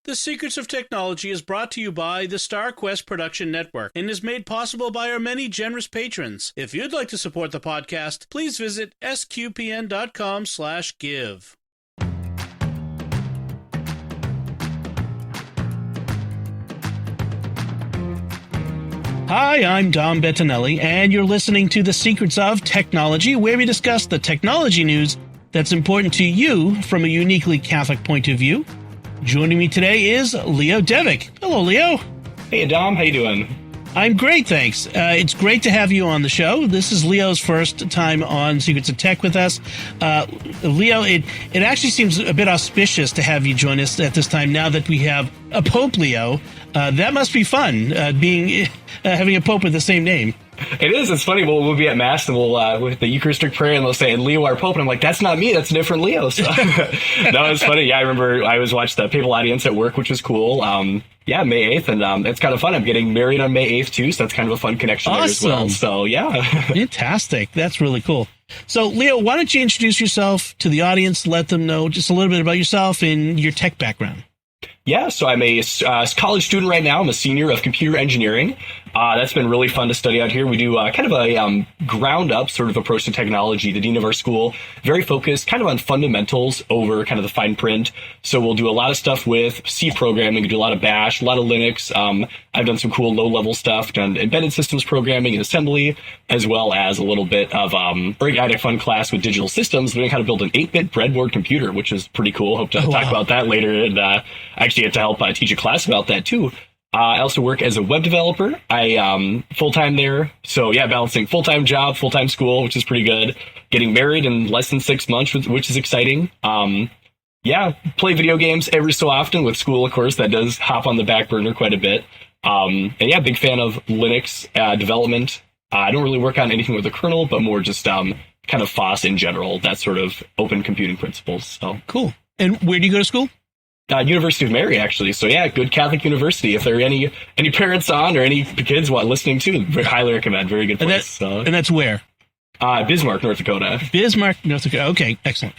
The Secrets of Technology is brought to you by the StarQuest Production Network and is made possible by our many generous patrons. If you'd like to support the podcast, please visit sqpn.com/give. Hi, I'm Dom Bettinelli, and you're listening to The Secrets of Technology, where we discuss the technology news that's important to you from a uniquely Catholic point of view. Joining me today is Leo Devick. Hello, Leo. Hey, Dom. How you doing? I'm great, thanks. It's great to have you on the show. This is Leo's first time on Secrets of Tech with us. Leo, it actually seems a bit auspicious to have you join us at this time now that we have a Pope Leo. That must be fun, having a Pope with the same name. It is. It's funny. We'll be at Mass and we'll with the Eucharistic prayer and they'll say, Leo, our Pope. And I'm like, that's not me. That's a different Leo. So no, it's funny. Yeah, I remember I always watched the Papal Audience at work, which was cool. Yeah, May 8th. And it's kind of fun. I'm getting married on May 8th, too. So that's kind of a fun connection there as well. So, yeah. Fantastic. That's really cool. So, Leo, why don't you introduce yourself to the audience? Let them know just a little bit about yourself and your tech background. Yeah, so I'm a college student right now. I'm a senior of computer engineering. That's been really fun to study out here. We do kind of a ground-up sort of approach to technology. The dean of our school, very focused kind of on fundamentals over kind of the fine print. So we'll do a lot of stuff with C programming, we do a lot of Bash, a lot of Linux. I've done some cool low-level stuff, done embedded systems programming and assembly, as well as a little bit of I had a fun class with digital systems, learning how to build an 8-bit breadboard computer, which is pretty cool. Hope to talk about that later. And I actually get to help teach a class about that, too. I also work as a web developer. I full-time there. So, yeah, balancing full-time job, full-time school, which is pretty good. Getting married in less than 6 months, which is exciting. Yeah, play video games every so often with school, of course. That does hop on the back burner quite a bit. And, yeah, big fan of Linux development. I don't really work on anything with the kernel, but more just kind of FOSS in general, that sort of open computing principles. So cool. And where do you go to school? University of Mary, actually. So yeah, good Catholic university. If there are any parents on or any kids listening to, highly recommend. Very good place. And that's where? Bismarck, North Dakota. Bismarck, North Dakota. Okay, excellent.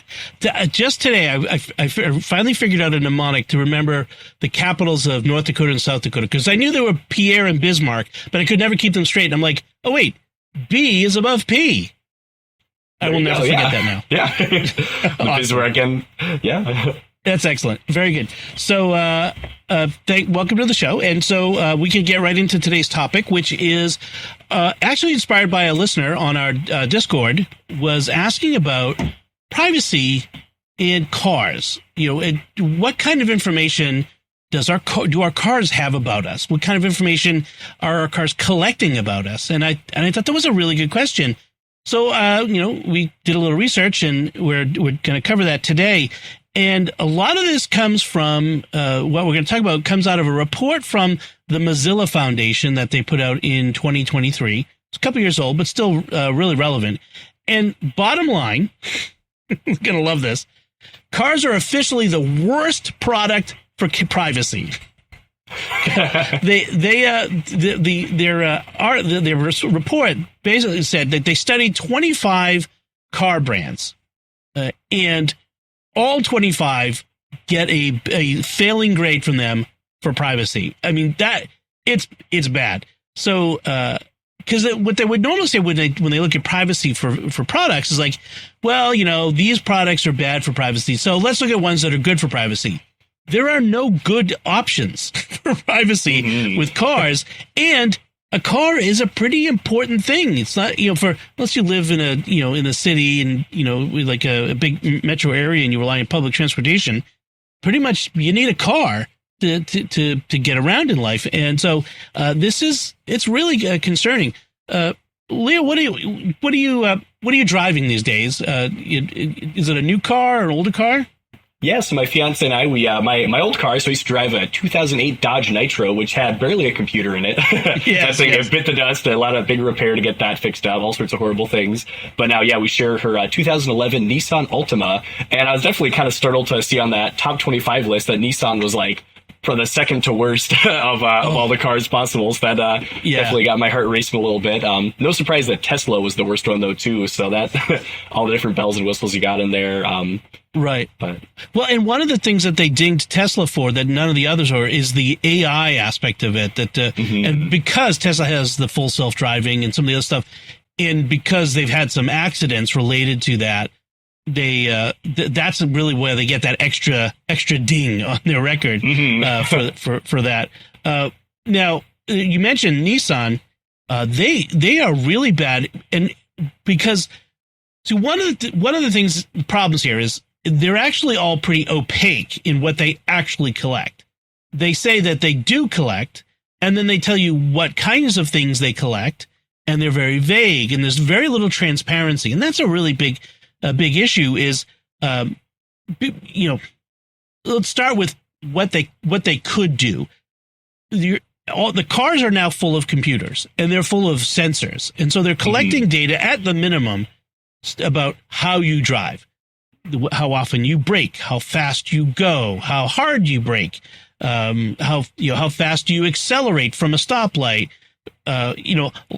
Just today, I finally figured out a mnemonic to remember the capitals of North Dakota and South Dakota, because I knew there were Pierre and Bismarck, but I could never keep them straight. And I'm like, oh wait, B is above P. I will never forget that now. Yeah. Awesome. Bismarck and yeah. That's excellent. Very good. So, welcome to the show. And so we can get right into today's topic, which is actually inspired by a listener on our Discord, was asking about privacy in cars. You know, what kind of information do our cars have about us? What kind of information are our cars collecting about us? And I thought that was a really good question. So, we did a little research, and we're going to cover that today. And a lot of this comes from what we're going to talk about comes out of a report from the Mozilla Foundation that they put out in 2023. It's a couple years old, but still really relevant. And bottom line, you're going to love this. Cars are officially the worst product for privacy. Their report basically said that they studied 25 car brands, and all 25 get a failing grade from them for privacy. I mean, that it's bad. So, because what they would normally say when they look at privacy for products is like, well, these products are bad for privacy, so let's look at ones that are good for privacy. There are no good options for privacy with cars, and a car is a pretty important thing. It's not, unless you live in a city and, with like a big metro area and you rely on public transportation, pretty much you need a car to get around in life. And so it's really concerning. Leo, what are you driving these days? Is it a new car or an older car? Yeah, so my fiance and I, my old car, so I used to drive a 2008 Dodge Nitro, which had barely a computer in it. That thing it bit the dust, a lot of big repair to get that fixed up, all sorts of horrible things. But now, yeah, we share her 2011 Nissan Altima, and I was definitely kind of startled to see on that top 25 list that Nissan was like for the second to worst of all the cars possible. So that definitely got my heart racing a little bit. No surprise that Tesla was the worst one though too. So that all the different bells and whistles you got in there. Right. But well, and one of the things that they dinged Tesla for that none of the others are is the AI aspect of it. That and because Tesla has the full self-driving and some of the other stuff, and because they've had some accidents related to that, they that's really where they get that extra ding on their record for that. Now you mentioned Nissan, they are really bad, and because so one of the problems here is they're actually all pretty opaque in what they actually collect. They say that they do collect, and then they tell you what kinds of things they collect, and they're very vague, and there's very little transparency, and that's a really big issue. Is let's start with what they could do. All the cars are now full of computers, and they're full of sensors, and so they're collecting data at the minimum about how you drive, how often you brake, how fast you go, how hard you brake, how fast you accelerate from a stoplight,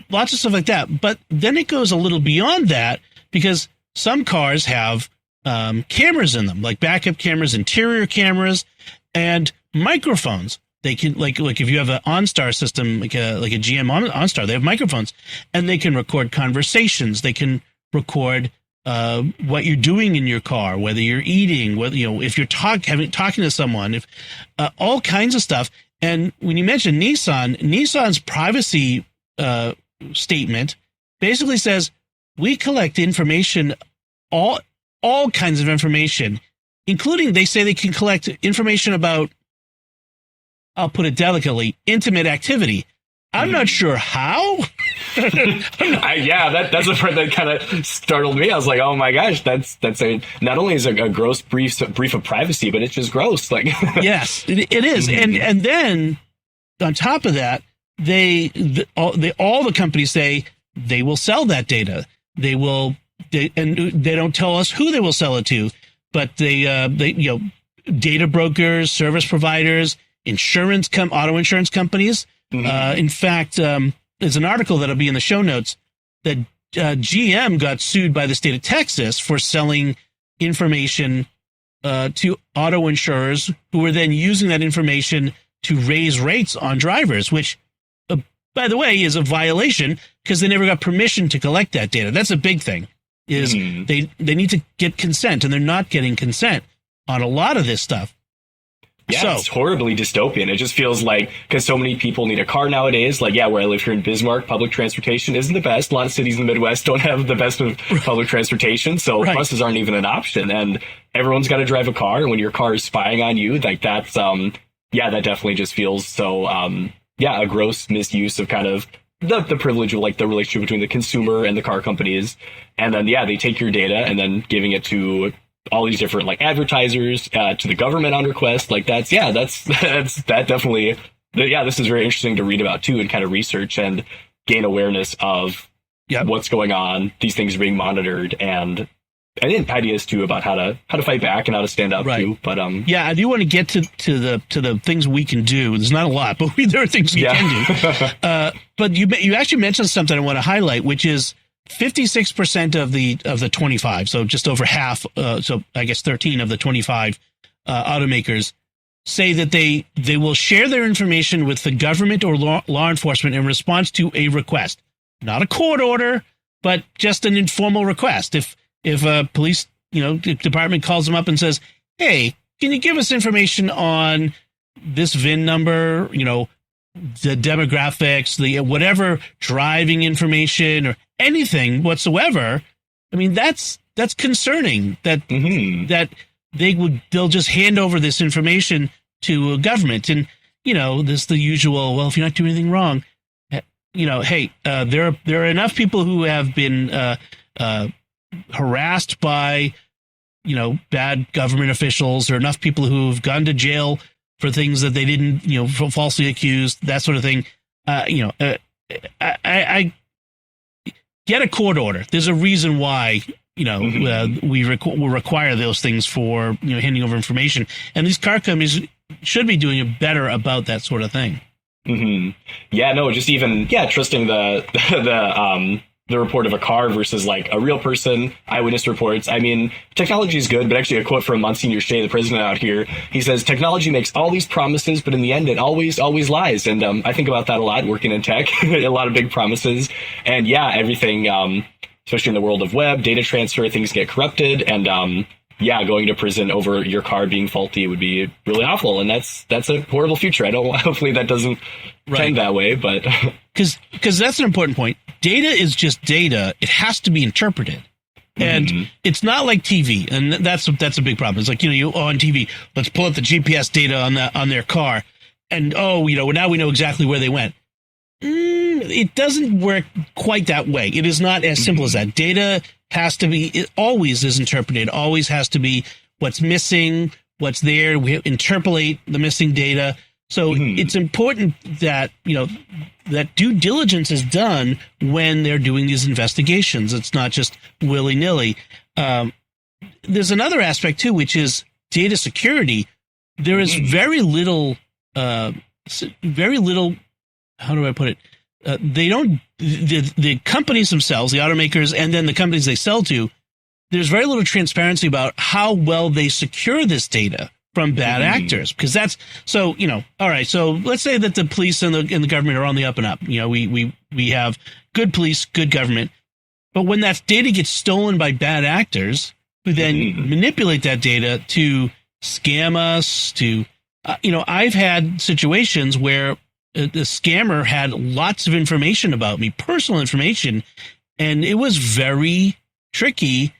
lots of stuff like that. But then it goes a little beyond that, because some cars have cameras in them, like backup cameras, interior cameras, and microphones. They can like if you have an OnStar system, like a GM OnStar, they have microphones, and they can record conversations. They can record what you're doing in your car, whether you're eating, whether if you're talking to someone, if all kinds of stuff. And when you mention Nissan's privacy statement basically says we collect information, all kinds of information, including they say they can collect information about, I'll put it delicately, intimate activity. I'm not sure how. That's the part that kind of startled me. I was like, oh my gosh, that's not only is it a gross brief of privacy, but it's just gross. Like, yes, it is. And then on top of that, all the companies say they will sell that data. And they don't tell us who they will sell it to, but they data brokers, service providers, auto insurance companies. In fact, there's an article that'll be in the show notes that GM got sued by the state of Texas for selling information to auto insurers who were then using that information to raise rates on drivers, which, by the way, is a violation because they never got permission to collect that data. That's a big thing. Is they need to get consent, and they're not getting consent on a lot of this stuff. Yeah, it's horribly dystopian. It just feels like, because so many people need a car nowadays, like, where I live here in Bismarck, public transportation isn't the best. A lot of cities in the Midwest don't have the best of public transportation, so buses aren't even an option. And everyone's got to drive a car, and when your car is spying on you, like, that's, that definitely just feels so, a gross misuse of kind of the privilege of, like, the relationship between the consumer and the car companies. And then, they take your data and then giving it to all these different, like, advertisers, to the government on request. Like, that definitely, this is very interesting to read about too, and kind of research and gain awareness of what's going on, these things are being monitored, and I think ideas too about how to fight back and how to stand up too. But I do want to get to the things we can do. There's not a lot, but there are things we can do. But you actually mentioned something I want to highlight, which is 56% of the 25, so just over half, so I guess 13 of the 25 automakers say that they will share their information with the government or law enforcement in response to a request, not a court order, but just an informal request. If a police department calls them up and says, "Hey, can you give us information on this VIN number? The demographics, the whatever driving information or anything whatsoever." I mean, that's concerning that that they'll just hand over this information to a government. And there's the usual, well, if you're not doing anything wrong, hey, there are enough people who have been harassed by bad government officials, or enough people who've gone to jail for things that they didn't, falsely accused, that sort of thing. I get a court order. There's a reason why, we require those things for, handing over information. And these car companies should be doing better about that sort of thing. Mm-hmm. Yeah, no, just even trusting the report of a car versus like a real person, eyewitness reports. I mean, technology is good, but actually a quote from Monsignor Shea, the president out here, he says, technology makes all these promises, but in the end, it always lies. And I think about that a lot working in tech, a lot of big promises. And yeah, everything, especially in the world of web, data transfer, things get corrupted. And going to prison over your car being faulty would be really awful. And that's a horrible future. Hopefully that doesn't tend that way, but. Because that's an important point. Data is just data. It has to be interpreted. And it's not like TV. And that's a big problem. It's like, you on TV, let's pull up the GPS data on their car. And, now we know exactly where they went. It doesn't work quite that way. It is not as simple as that. Data has to be, it always is interpreted, always has to be what's missing, what's there. We interpolate the missing data. So it's important that, that due diligence is done when they're doing these investigations. It's not just willy-nilly. There's another aspect too, which is data security. There is very little, how do I put it? The companies themselves, the automakers, and then the companies they sell to, there's very little transparency about how well they secure this data from bad actors, because that's so, all right. So let's say that the police and the government are on the up and up. We have good police, good government, but when that data gets stolen by bad actors who then manipulate that data to scam us, to, I've had situations where the scammer had lots of information about me, personal information, and it was very tricky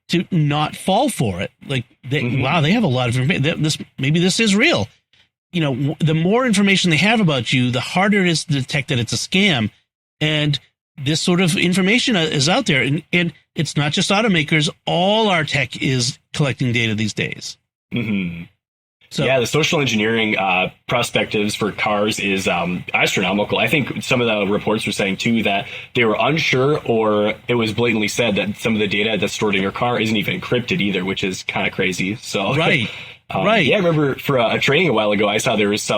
to not fall for it. Like, wow, they have a lot of information. Maybe this is real. The more information they have about you, the harder it is to detect that it's a scam. And this sort of information is out there. And it's not just automakers. All our tech is collecting data these days. So, the social engineering prospectives for cars is astronomical. I think some of the reports were saying, too, that they were unsure, or it was blatantly said that some of the data that's stored in your car isn't even encrypted either, which is kind of crazy. So, right. Yeah, I remember for a training a while ago, I saw there was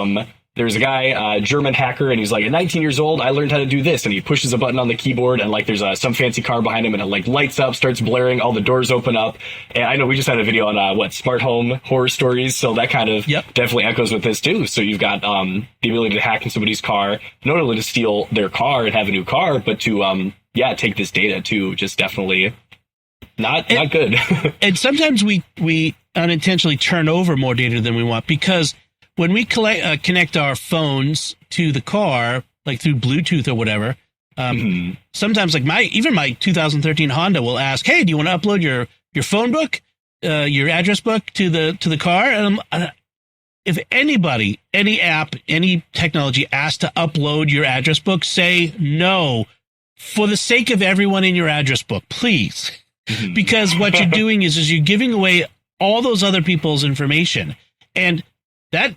a guy, a German hacker, and he's like, at 19 years old, I learned how to do this. And he pushes a button on the keyboard, and like there's some fancy car behind him, and it like lights up, starts blaring, all the doors open up. And I know we just had a video on smart home horror stories, so that kind of definitely echoes with this too. So you've got the ability to hack in somebody's car, not only to steal their car and have a new car, but to take this data too. Just definitely not good. And sometimes we unintentionally turn over more data than we want, because when we connect our phones to the car, like through Bluetooth or whatever, sometimes like my 2013 Honda will ask, "Hey, do you want to upload your phone book, your address book to the car?" And if anybody, any app, any technology asks to upload your address book, say no, for the sake of everyone in your address book, please, because what you're doing is you're giving away all those other people's information, and that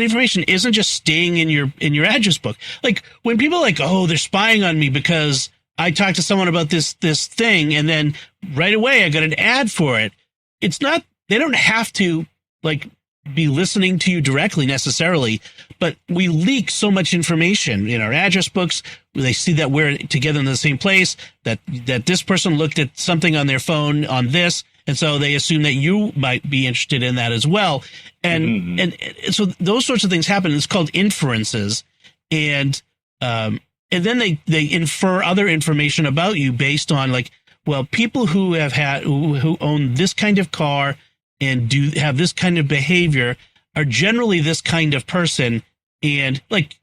information isn't just staying in your address book. Like when people are like, oh, they're spying on me because I talked to someone about this thing, and then right away I got an ad for it. It's not, they don't have to like be listening to you directly necessarily, but we leak so much information in our address books. They see that we're together in the same place, that this person looked at something on their phone on this, and so they assume that you might be interested in that as well. And so those sorts of things happen. It's called inferences. And then they infer other information about you based on like, well, people who who own this kind of car and have this kind of behavior are generally this kind of person. And like,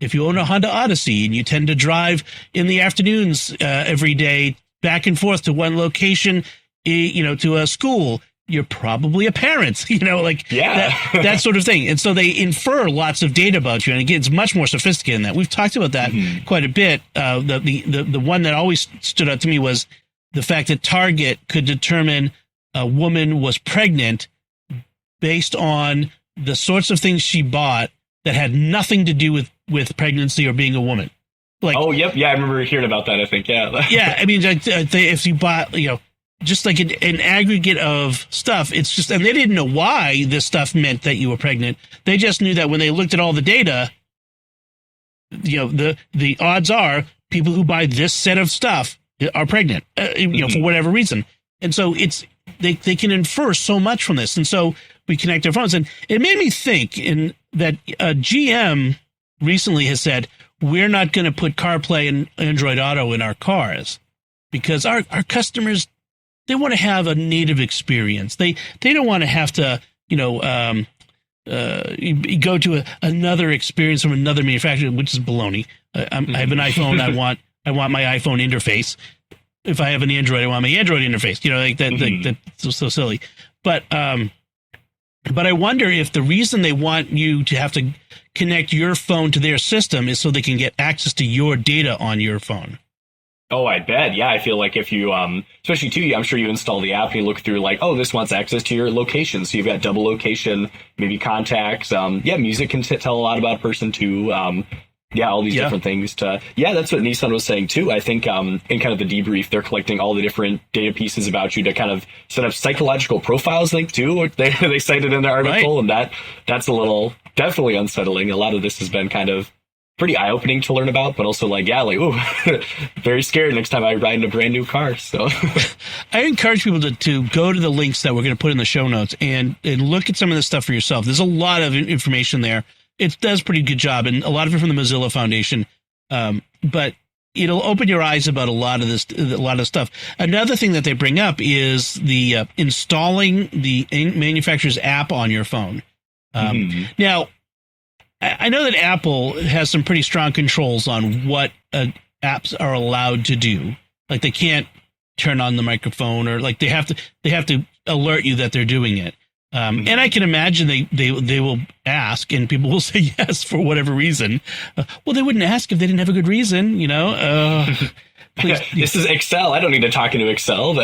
if you own a Honda Odyssey and you tend to drive in the afternoons every day back and forth to one location, to a school, you're probably a parent, that sort of thing. And so they infer lots of data about you. And again, it's much more sophisticated than that. We've talked about that quite a bit. The one that always stood out to me was the fact that Target could determine a woman was pregnant based on the sorts of things she bought that had nothing to do with pregnancy or being a woman. Like, oh, yep. Yeah, I remember hearing about that, I think. Yeah. Yeah. I mean, if you bought, just like an aggregate of stuff. It's just, and they didn't know why this stuff meant that you were pregnant. They just knew that when they looked at all the data, the odds are people who buy this set of stuff are pregnant, for whatever reason. And so they can infer so much from this. And so we connect our phones, and it made me think that GM recently has said, we're not going to put CarPlay and Android Auto in our cars because our customers, they want to have a native experience. They don't want to have to, go to another experience from another manufacturer, which is baloney. I have an iPhone. I want my iPhone interface. If I have an Android, I want my Android interface. Like that. That's so silly. But I wonder if the reason they want you to have to connect your phone to their system is so they can get access to your data on your phone. Oh, I bet. Yeah, I feel like if you, especially too, I'm sure you install the app and you look through like, oh, this wants access to your location. So you've got double location, maybe contacts. Music can tell a lot about a person too. All these different things that's what Nissan was saying too. I think in kind of the debrief, they're collecting all the different data pieces about you to kind of set up psychological profiles, I think too. They cited in the article, right. And that's a little definitely unsettling. A lot of this has been kind of pretty eye-opening to learn about, but also very scared next time I ride in a brand new car. So I encourage people to go to the links that we're going to put in the show notes and look at some of this stuff for yourself. There's a lot of information there. It does a pretty good job, and a lot of it from the Mozilla Foundation. But it'll open your eyes about a lot of stuff. Another thing that they bring up is the installing the manufacturer's app on your phone. Now, I know that Apple has some pretty strong controls on what apps are allowed to do. Like they can't turn on the microphone, or like they have to alert you that they're doing it. And I can imagine they will ask, and people will say yes for whatever reason. Well, they wouldn't ask if they didn't have a good reason, Please, this is Excel. I don't need to talk into Excel.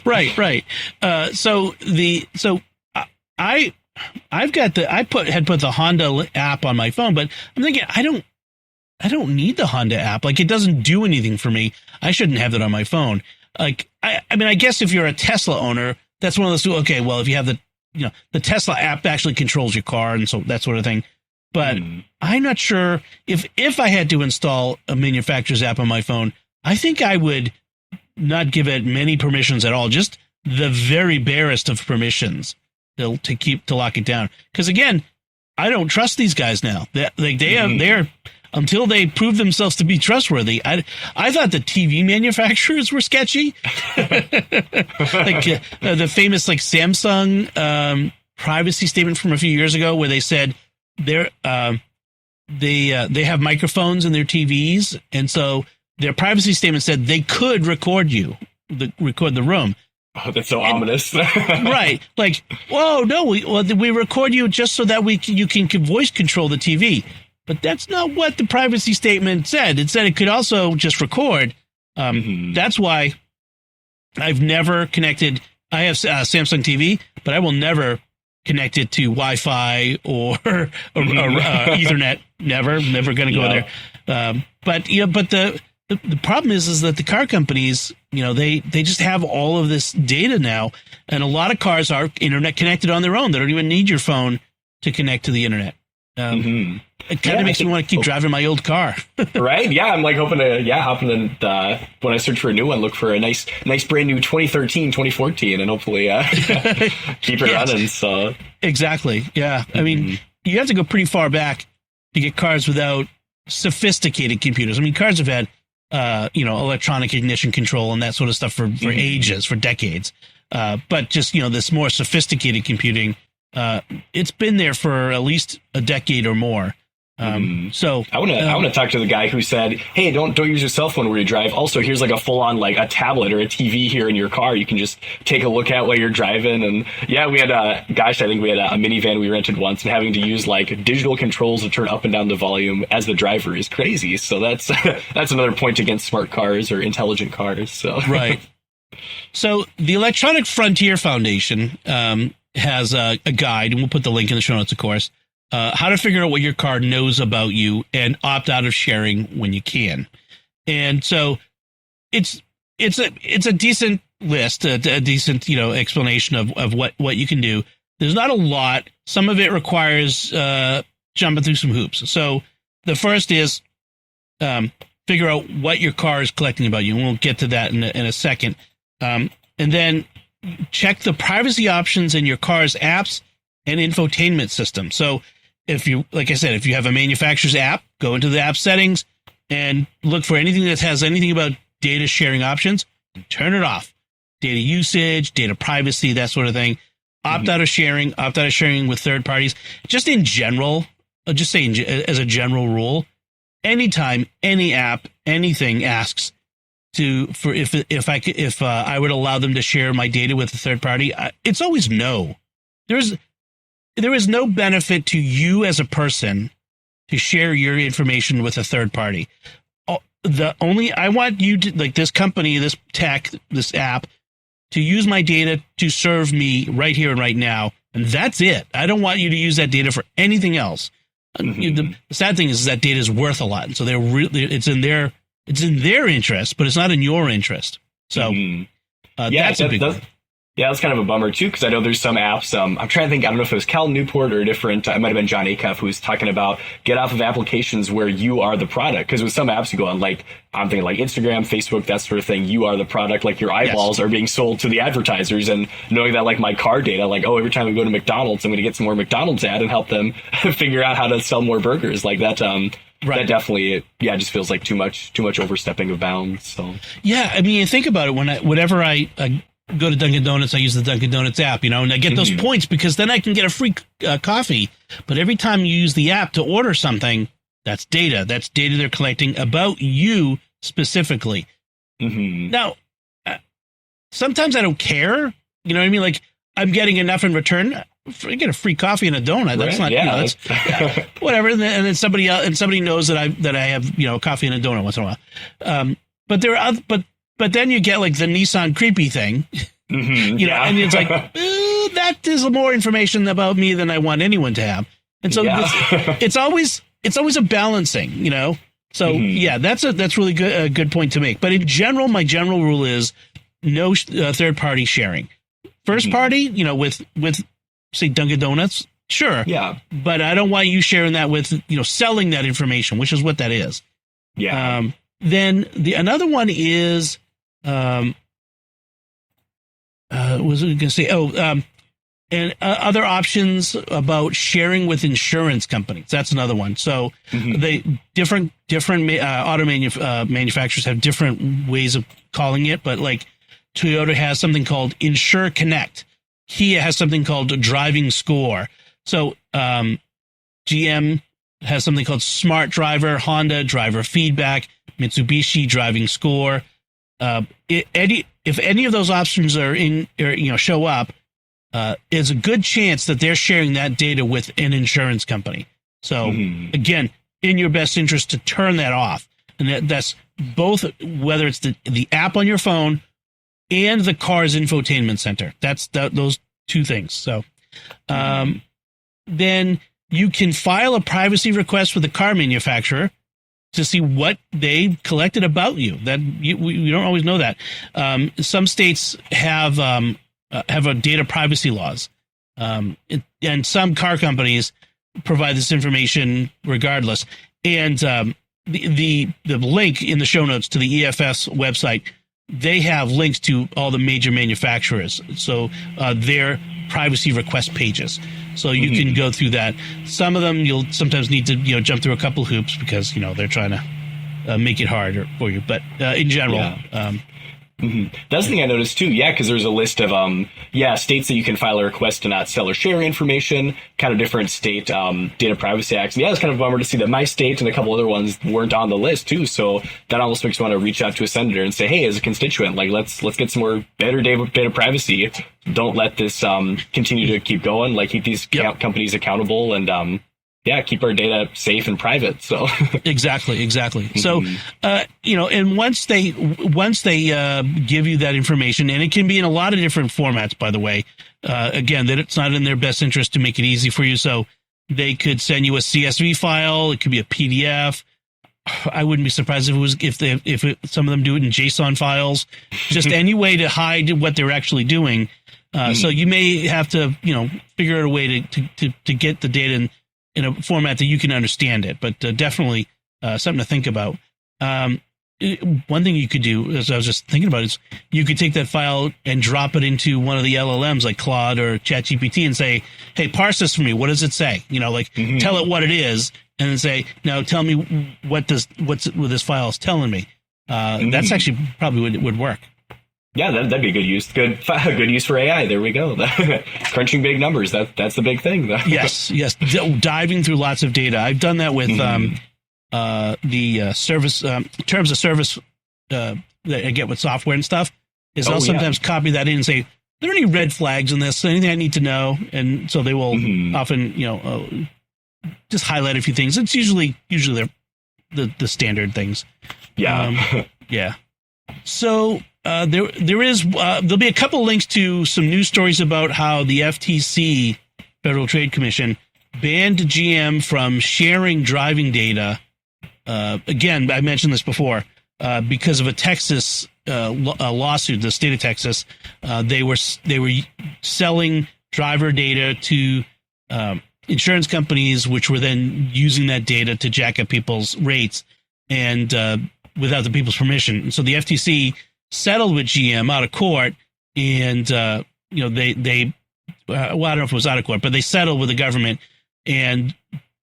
Right. I had put the Honda app on my phone, but I'm thinking I don't need the Honda app. Like it doesn't do anything for me. I shouldn't have that on my phone. Like I guess if you're a Tesla owner, that's one of those. Okay, well if you have the Tesla app actually controls your car and so that sort of thing. But I'm not sure if I had to install a manufacturer's app on my phone, I think I would not give it many permissions at all. Just the very barest of permissions to lock it down. Because again, I don't trust these guys now. They're until they prove themselves to be trustworthy. I thought the TV manufacturers were sketchy. The famous Samsung privacy statement from a few years ago, where they said they have microphones in their TVs, and so their privacy statement said they could record the room. Oh, that's so ominous. Right. Like, whoa, no, we record you just so that you can voice control the TV. But that's not what the privacy statement said. It said it could also just record. That's why I've never connected. I have Samsung TV, but I will never connect it to Wi-Fi or Ethernet. Never going to go there. But the problem is that the car companies, they just have all of this data now, and a lot of cars are internet connected on their own. They don't even need your phone to connect to the internet. It kind of makes me want to keep driving my old car. Right? Yeah, I'm like hoping to hop in when I search for a new one, look for a nice brand new 2013, 2014, and hopefully keep it running. So exactly. Yeah. I mean, you have to go pretty far back to get cars without sophisticated computers. I mean, cars have had electronic ignition control and that sort of stuff for ages, for decades. But just, this more sophisticated computing, it's been there for at least a decade or more. So I want to talk to the guy who said, hey, don't use your cell phone when you drive. Also, here's like a full on like a tablet or a TV here in your car. You can just take a look at while you're driving. And yeah, we had I think we had a minivan we rented once, and having to use like digital controls to turn up and down the volume as the driver is crazy. So that's another point against smart cars or intelligent cars. So right. So the Electronic Frontier Foundation has a guide, and we'll put the link in the show notes, of course. How to figure out what your car knows about you and opt out of sharing when you can. And so it's a decent list, a decent, explanation of what you can do. There's not a lot. Some of it requires jumping through some hoops. So the first is figure out what your car is collecting about you. And we'll get to that in a second. And then check the privacy options in your car's apps and infotainment system. So if you, like I said, if you have a manufacturer's app, go into the app settings and look for anything that has anything about data sharing options and turn it off. Data usage, data privacy, that sort of thing. Opt out of sharing with third parties. Just in general, I'll just say as a general rule, anytime any app, anything asks if I would allow them to share my data with a third party, it's always no. There is no benefit to you as a person to share your information with a third party. I want you to, like, this company, this tech, this app, to use my data to serve me right here and right now, and that's it. I don't want you to use that data for anything else. The sad thing is that data is worth a lot, and so it's in their interest, but it's not in your interest. So that's a big one. Yeah, that's kind of a bummer too, because I know there's some apps. I'm trying to think. I don't know if it was Cal Newport or a different. It might have been John Acuff who was talking about get off of applications where you are the product. Because with some apps you go on, like I'm thinking like Instagram, Facebook, that sort of thing. You are the product. Like your eyeballs are being sold to the advertisers, and knowing that like my car data, like every time we go to McDonald's, I'm going to get some more McDonald's ad and help them figure out how to sell more burgers. Like that. That definitely, just feels like too much overstepping of bounds. So yeah, I mean, think about it. Whenever I go to Dunkin' Donuts, I use the Dunkin' Donuts app, and I get those points because then I can get a free coffee. But every time you use the app to order something, that's data. That's data they're collecting about you specifically. Now, sometimes I don't care. You know what I mean? Like, I'm getting enough in return. I get a free coffee and a donut. That's not, that's whatever. And then somebody knows that I have, coffee and a donut once in a while. But then you get like the Nissan creepy thing, and it's like, that is more information about me than I want anyone to have. And so it's always a balancing, So that's really good, a good point to make. But in general, my general rule is no third party sharing. First party, with say Dunkin' Donuts, sure. Yeah. But I don't want you sharing that with, selling that information, which is what that is. Yeah. Then another one is, what was I going to say? And other options about sharing with insurance companies. That's another one. So they different auto manufacturers have different ways of calling it, but like Toyota has something called Insure Connect. Kia has something called Driving Score. So GM has something called Smart Driver, Honda Driver Feedback, Mitsubishi Driving Score. If any of those options are show up, there's a good chance that they're sharing that data with an insurance company. So again, in your best interest to turn that off, and that's both whether it's the app on your phone and the car's infotainment center. That's those two things. So then you can file a privacy request with the car manufacturer to see what they collected about you. That we don't always know that. Some states have a data privacy laws, and some car companies provide this information regardless. And the link in the show notes to the EFS website, they have links to all the major manufacturers, so their privacy request pages. So you can go through that. Some of them you'll sometimes need to jump through a couple hoops because they're trying to make it harder for you. But in general, That's the thing I noticed too. Yeah, because there's a list of states that you can file a request to not sell or share information. Kind of different state data privacy acts. And it's kind of a bummer to see that my state and a couple other ones weren't on the list too. So that almost makes me want to reach out to a senator and say, hey, as a constituent, like let's get some more better data privacy. Don't let this continue to keep going. Like keep these companies accountable and keep our data safe and private. So exactly. So and once they give you that information, and it can be in a lot of different formats, by the way. Again, that it's not in their best interest to make it easy for you. So they could send you a CSV file. It could be a PDF. I wouldn't be surprised if it was some of them do it in JSON files, just any way to hide what they're actually doing. So you may have to, figure out a way to get the data in a format that you can understand it. But definitely something to think about. One thing you could do, as I was just thinking about, is you could take that file and drop it into one of the LLMs like Claude or ChatGPT and say, "Hey, parse this for me. What does it say?" Tell it what it is, and then say, "Now tell me what this file is telling me." That's actually probably would work. Yeah, that'd be a good use. Good use for AI. There we go. Crunching big numbers. That's the big thing. Yes. Diving through lots of data. I've done that with the service terms of service that I get with software and stuff. I'll sometimes copy that in and say, "Are there any red flags in this? Anything I need to know?" And so they will often, just highlight a few things. It's usually the standard things. Yeah. Yeah. So there'll be a couple links to some news stories about how the FTC, Federal Trade Commission, banned GM from sharing driving data. Again, I mentioned this before, because of a Texas lawsuit, the state of Texas. They were selling driver data to insurance companies, which were then using that data to jack up people's rates and without the people's permission. And so the FTC settled with GM out of court, and they I don't know if it was out of court, but they settled with the government, and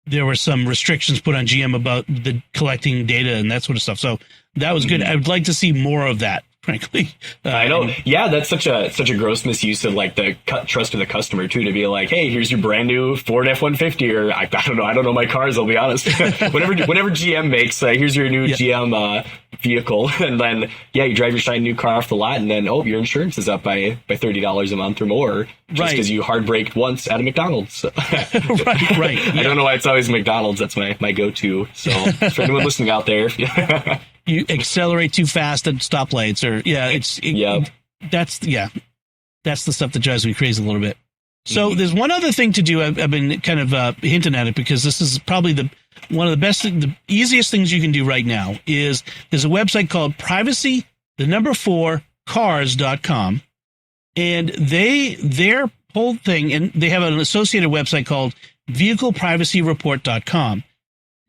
there were some restrictions put on GM about the collecting data and that sort of stuff. So that was good. I would like to see more of that, frankly. I know. Yeah, that's such a gross misuse of like the trust of the customer too, to be like, "Hey, here's your brand new Ford F-150," or I don't know my cars. I'll be honest. whatever GM makes, here's your new GM vehicle, and then you drive your shiny new car off the lot, and then your insurance is up by $30 a month or more, just because you hard braked once at a McDonald's. right. Yeah. I don't know why it's always McDonald's. That's my go-to. So for anyone listening out there, you accelerate too fast at stoplights, or that's the stuff that drives me crazy a little bit. So there's one other thing to do. I've been kind of hinting at it, because this is probably one of the best, the easiest things you can do right now is there's a website called privacy4cars.com, and their whole thing, and they have an associated website called vehicleprivacyreport.com.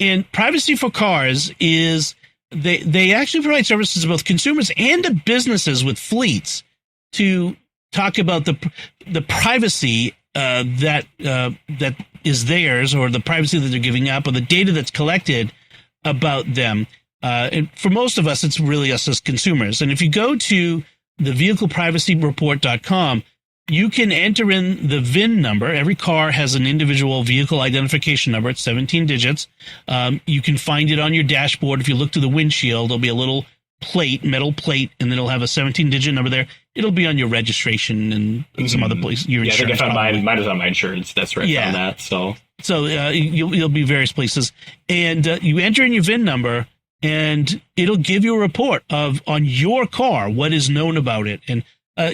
And Privacy for Cars is they actually provide services to both consumers and to businesses with fleets to talk about the privacy that is theirs, or the privacy that they're giving up, or the data that's collected about them. And for most of us, it's really us as consumers. And if you go to the vehicleprivacyreport.com, you can enter in the VIN number. Every car has an individual vehicle identification number. It's 17 digits. You can find it on your dashboard. If you look to the windshield, there'll be a little metal plate, and then it'll have a 17-digit number there. It'll be on your registration and some other place. Your I think I found mine is on my insurance. That's right. Yeah. On that. So you'll be various places, and you enter in your VIN number, and it'll give you a report on your car, what is known about it. And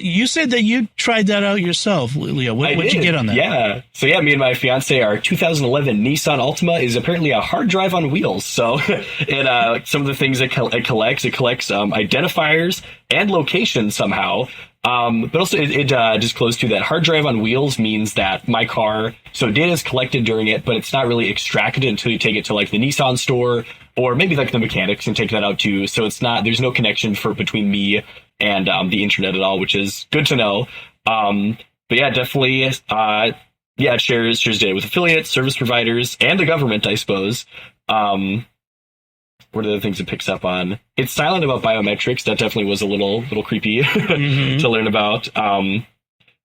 you said that you tried that out yourself, Leo. What'd you get on that? Yeah. So me and my fiance, our 2011 Nissan Altima is apparently a hard drive on wheels. So some of the things it collects identifiers and location somehow. But also it disclosed too that hard drive on wheels means that my car, so data is collected during it, but it's not really extracted until you take it to like the Nissan store, or maybe like the mechanics can take that out too. So there's no connection between me and the internet at all, which is good to know. But yeah, definitely, it shares data with affiliates, service providers, and the government, I suppose. What are the things it picks up on? It's silent about biometrics. That definitely was a little creepy to learn about.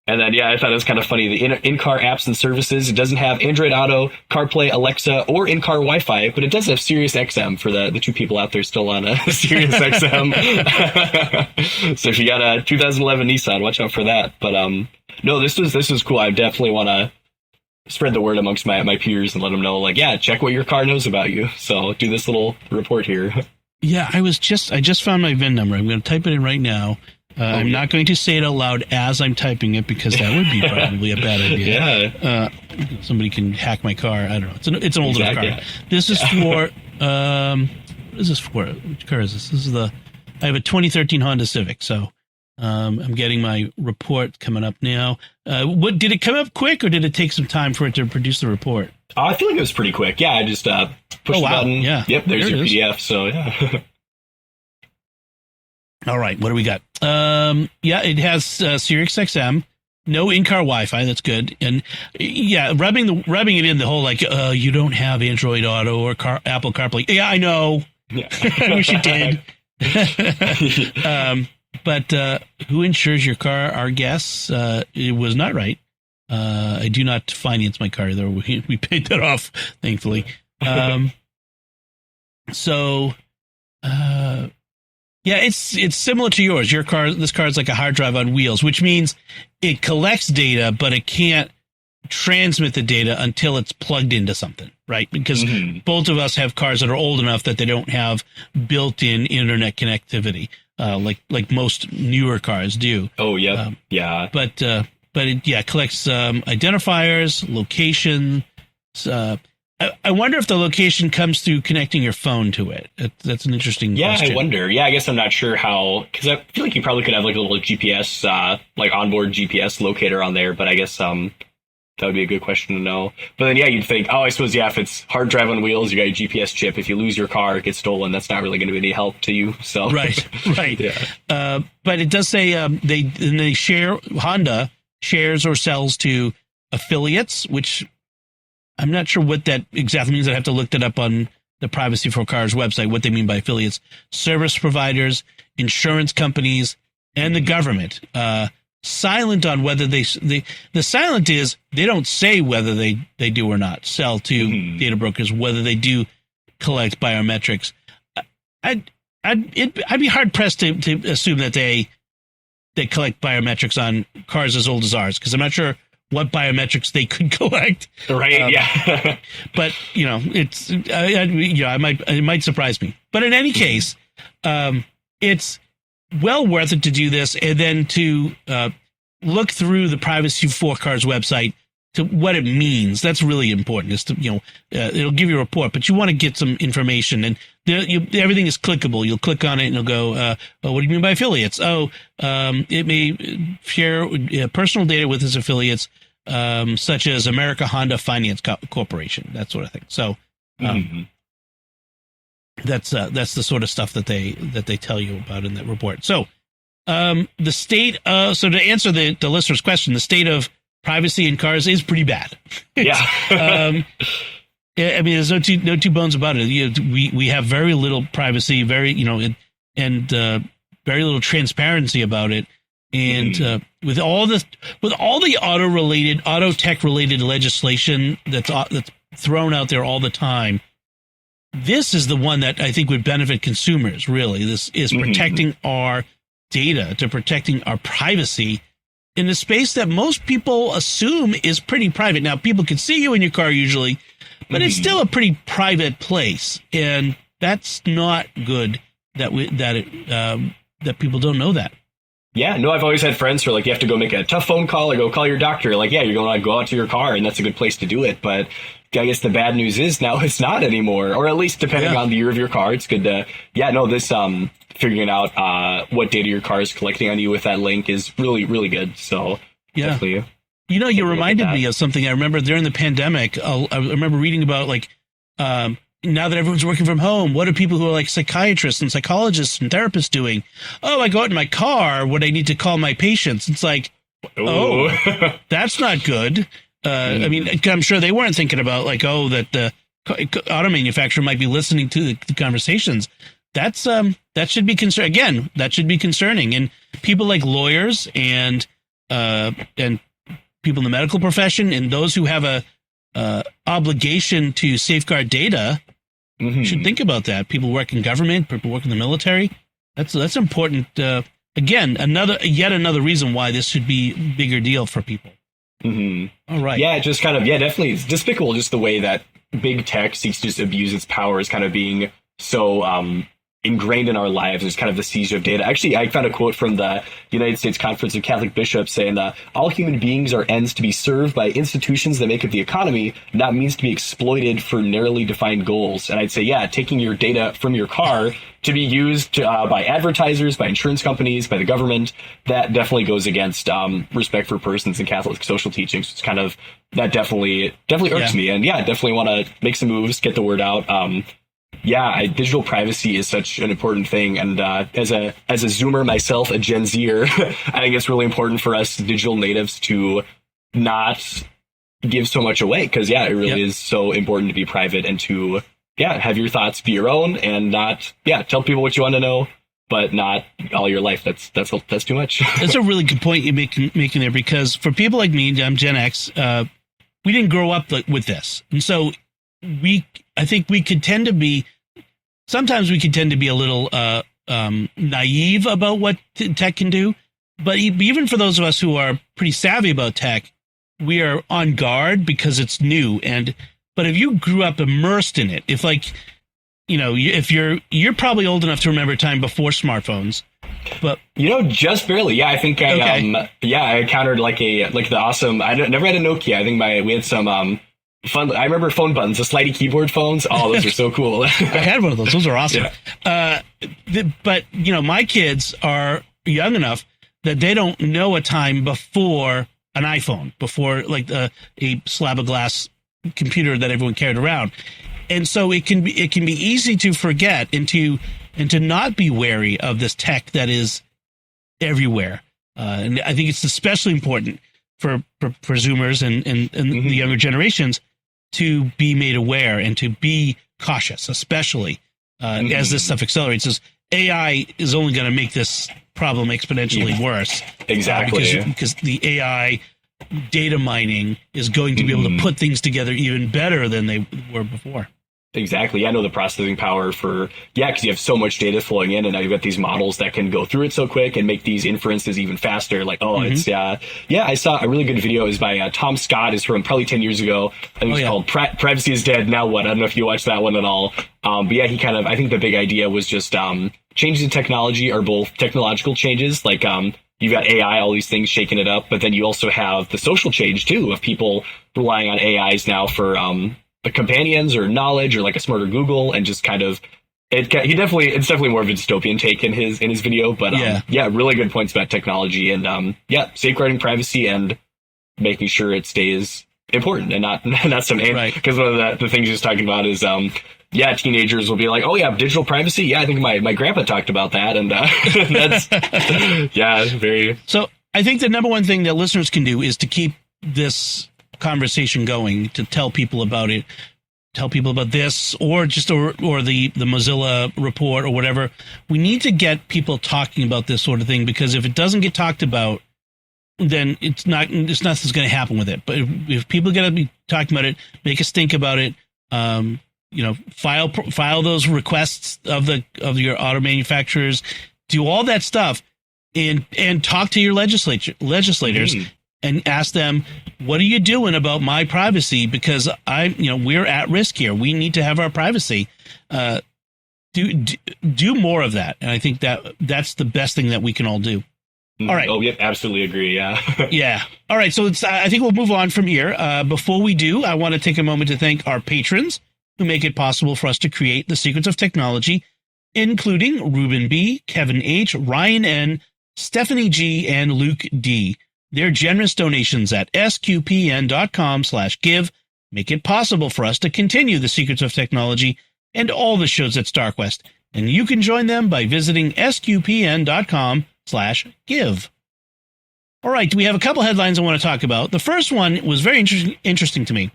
And then, I thought it was kind of funny. The in-car apps and services, it doesn't have Android Auto, CarPlay, Alexa, or in-car Wi-Fi, but it does have Sirius XM for the two people out there still on a Sirius XM. So if you got a 2011 Nissan, watch out for that. But no, this was cool. I definitely want to spread the word amongst my peers and let them know, like, check what your car knows about you. So do this little report here. Yeah, I just found my VIN number. I'm going to type it in right now. I'm not going to say it out loud as I'm typing it, because that would be probably a bad idea. Somebody can hack my car. I don't know. It's an older car. This is for what is this for? Which car is this? I have a 2013 Honda Civic, so I'm getting my report coming up now. What did it come up quick, or did it take some time for it to produce the report? I feel like it was pretty quick. Yeah, I just pushed the button. Yeah. Yep, there's your PDF. So yeah. All right, what do we got? It has Sirius XM. No in-car Wi-Fi. That's good. And yeah, rubbing it in the whole like you don't have Android Auto or Apple CarPlay. Yeah, I know. Yeah. I wish it did. But who insures your car? Our guess it was not right. I do not finance my car, though. We paid that off, thankfully. Yeah, it's similar to yours. This car is like a hard drive on wheels, which means it collects data, but it can't transmit the data until it's plugged into something, right? Because both of us have cars that are old enough that they don't have built-in internet connectivity, like most newer cars do. Oh, yeah, yeah. But it collects identifiers, location. I wonder if the location comes through connecting your phone to it. That's an interesting question. I wonder. Yeah, I guess I'm not sure how, because I feel like you probably could have like a little GPS, like onboard GPS locator on there, but I guess that would be a good question to know. But then, yeah, you'd think, I suppose, if it's hard drive on wheels, you got a GPS chip. If you lose your car, it gets stolen. That's not really going to be any help to you. So Right. Yeah. But it does say they share, Honda shares or sells to affiliates, which I'm not sure what that exactly means. I have to look that up on the Privacy for Cars website, what they mean by affiliates, service providers, insurance companies, and the government. Silent on whether the silent is they don't say whether they do or not sell to data brokers, whether they do collect biometrics. I'd be hard pressed to assume that they collect biometrics on cars as old as ours, because I'm not sure what biometrics they could collect. Right. Yeah. But it might surprise me. But in any case, it's well worth it to do this, and then to look through the Privacy for Cars website to what it means. That's really important. Is to it'll give you a report, but you want to get some information, and everything is clickable. You'll click on it, and it'll go, what do you mean by affiliates? It may share personal data with its affiliates, such as America Honda Finance Corporation, that sort of thing. So that's the sort of stuff that they tell you about in that report. So the state so to answer the listener's question, the state of privacy in cars is pretty bad. Yeah. I mean, there's no two bones about it. We have very little privacy, very very little transparency about it. And with all the auto tech related legislation that's thrown out there all the time, this is the one that I think would benefit consumers. Really, this is protecting our data, to protecting our privacy in a space that most people assume is pretty private. Now, people can see you in your car usually, but it's still a pretty private place, and that's not good. That people don't know that. Yeah, no, I've always had friends who are like, you have to go make a tough phone call or go call your doctor. Like, yeah, you're going to go out to your car, and that's a good place to do it. But I guess the bad news is now it's not anymore, or at least depending on the year of your car. It's good to, this figuring out what data your car is collecting on you with that link is really, really good. So definitely. You reminded me of something I remember during the pandemic. I remember reading about now that everyone's working from home, what are people who are like psychiatrists and psychologists and therapists doing? Oh, I go out in my car when I need to call my patients. It's like, that's not good. I mean, I'm sure they weren't thinking about that the auto manufacturer might be listening to the conversations. That should be concern. Again, that should be concerning. And people like lawyers and people in the medical profession and those who have a obligation to safeguard data should think about that. People who work in government, people who work in the military. That's important. Again, yet another reason why this should be a bigger deal for people. All right. Yeah, just kind of, definitely. It's despicable just the way that big tech seeks to just abuse its power as kind of being so ingrained in our lives is kind of the seizure of data. Actually, I found a quote from the United States Conference of Catholic Bishops saying that all human beings are ends to be served by institutions that make up the economy, not means to be exploited for narrowly defined goals. And I'd say, yeah, taking your data from your car to be used by advertisers, by insurance companies, by the government, that definitely goes against respect for persons and Catholic social teachings. It's kind of, that definitely irks me. And yeah, definitely want to make some moves, get the word out. Digital privacy is such an important thing, and as a Zoomer myself, a Gen Zer, I think it's really important for us digital natives to not give so much away, because it really is so important to be private and to have your thoughts be your own and not tell people what you want to know, but not all your life. That's too much. That's a really good point you're making there, because for people like me, I'm Gen X, we didn't grow up with this, and so I think we could tend to be a little naive about what tech can do. But even for those of us who are pretty savvy about tech, we are on guard because it's new. But if you grew up immersed in it, if if you're probably old enough to remember a time before smartphones, but just barely. Yeah, I think I encountered like the awesome. I never had a Nokia. I think we had some fun. I remember phone buttons, the slidey keyboard phones. Oh, those are so cool. I had one of those. Those are awesome. Yeah. But my kids are young enough that they don't know a time before an iPhone, before like a slab of glass computer that everyone carried around, and so it can be easy to forget and to not be wary of this tech that is everywhere. And I think it's especially important for Zoomers and the younger generations to be made aware and to be cautious, especially as this stuff accelerates. As AI is only going to make this problem exponentially worse. Exactly. Because the AI data mining is going to be able to put things together even better than they were before. Exactly. I know the processing power because you have so much data flowing in, and now you've got these models that can go through it so quick and make these inferences even faster. Like, I saw a really good video. It was by Tom Scott. Is from probably 10 years ago. I think it's called Privacy is Dead, Now What? I don't know if you watched that one at all. But yeah, I think the big idea was just changes in technology are both technological changes. Like, you've got AI, all these things shaking it up, but then you also have the social change too of people relying on AIs now for the companions or knowledge or like a smarter Google, and just kind of it's definitely more of a dystopian take in his video, but really good points about technology and safeguarding privacy and making sure it stays important and not some because one of the things he was talking about is teenagers will be like, oh yeah, digital privacy, I think my grandpa talked about that, and that's very. So I think the number one thing that listeners can do is to keep this conversation going, to tell people about it, tell people about this, or the Mozilla report or whatever. We need to get people talking about this sort of thing, because if it doesn't get talked about, then nothing's going to happen with it. But if people are going to be talking about it, make us think about it. File those requests of your auto manufacturers, do all that stuff, and talk to your legislators. And ask them, what are you doing about my privacy? Because we're at risk here. We need to have our privacy. Do more of that. And I think that's the best thing that we can all do. All right. Oh, yep. Absolutely agree. Yeah. Yeah. All right. So I think we'll move on from here. Before we do, I want to take a moment to thank our patrons who make it possible for us to create the Secrets of Technology, including Ruben B., Kevin H., Ryan N., Stephanie G., and Luke D. Their generous donations at sqpn.com/give make it possible for us to continue the Secrets of Technology and all the shows at StarQuest. And you can join them by visiting sqpn.com/give. All right, we have a couple headlines I want to talk about. The first one was very interesting to me.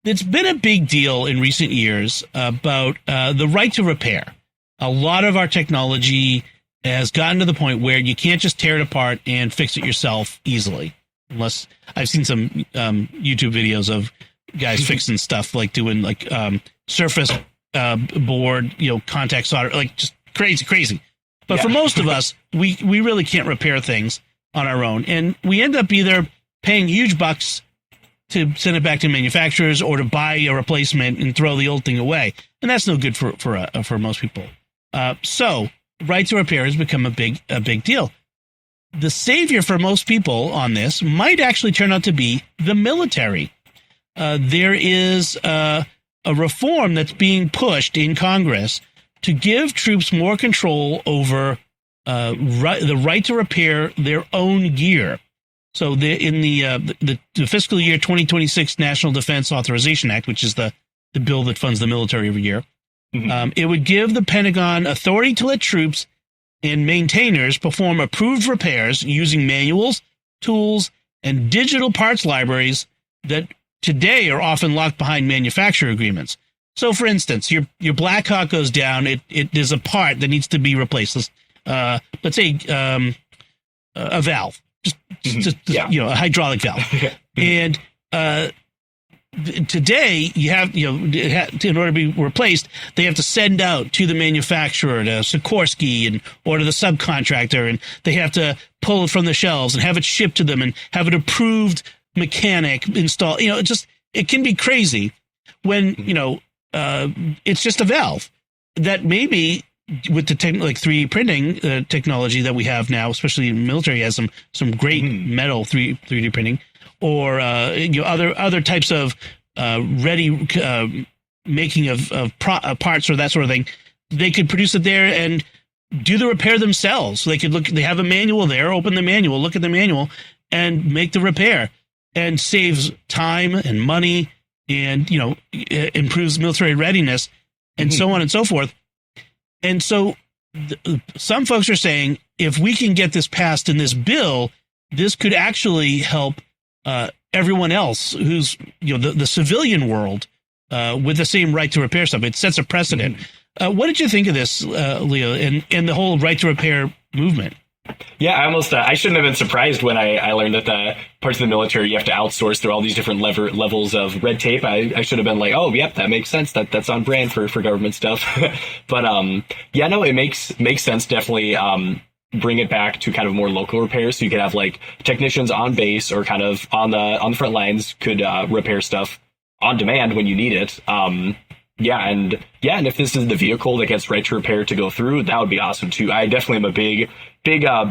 It's been a big deal in recent years about the right to repair. A lot of our technology has gotten to the point where you can't just tear it apart and fix it yourself easily. Unless I've seen some YouTube videos of guys fixing stuff, like doing surface board, contact solder, like just crazy. But for most of us, we really can't repair things on our own. And we end up either paying huge bucks to send it back to manufacturers or to buy a replacement and throw the old thing away. And that's no good for most people. So right to repair has become a big deal. The savior for most people on this might actually turn out to be the military. There is a reform that's being pushed in Congress to give troops more control over the right to repair their own gear. So in the fiscal year 2026 National Defense Authorization Act, which is the bill that funds the military every year, it would give the Pentagon authority to let troops and maintainers perform approved repairs using manuals, tools, and digital parts libraries that today are often locked behind manufacturer agreements. So, for instance, your Black Hawk goes down. There's a part that needs to be replaced. Let's say a valve, just a hydraulic valve, and today you have in order to be replaced, they have to send out to the manufacturer, to Sikorsky, or to the subcontractor, and they have to pull it from the shelves and have it shipped to them and have an approved mechanic install. It can be crazy when it's just a valve that maybe with the 3D printing technology that we have now, especially in the military, has some great metal 3D printing, or other types of ready making of parts or that sort of thing. They could produce it there and do the repair themselves. So they have a manual there, open the manual, look at the manual, and make the repair, and saves time and money, and improves military readiness, and so on and so forth. And so some folks are saying, if we can get this passed in this bill, this could actually help everyone else who's the civilian world with the same right to repair stuff. It sets a precedent. What did you think of this, Leo, and the whole right to repair movement? Yeah, I shouldn't have been surprised when I learned that the parts of the military you have to outsource through all these different levels of red tape. I should have been like, oh, yep, that makes sense. That's on brand for government stuff. But it makes sense. Definitely bring it back to kind of more local repairs. So you could have like technicians on base or kind of on the front lines could repair stuff on demand when you need it. And if this is the vehicle that gets right to repair to go through, that would be awesome too. I definitely am a big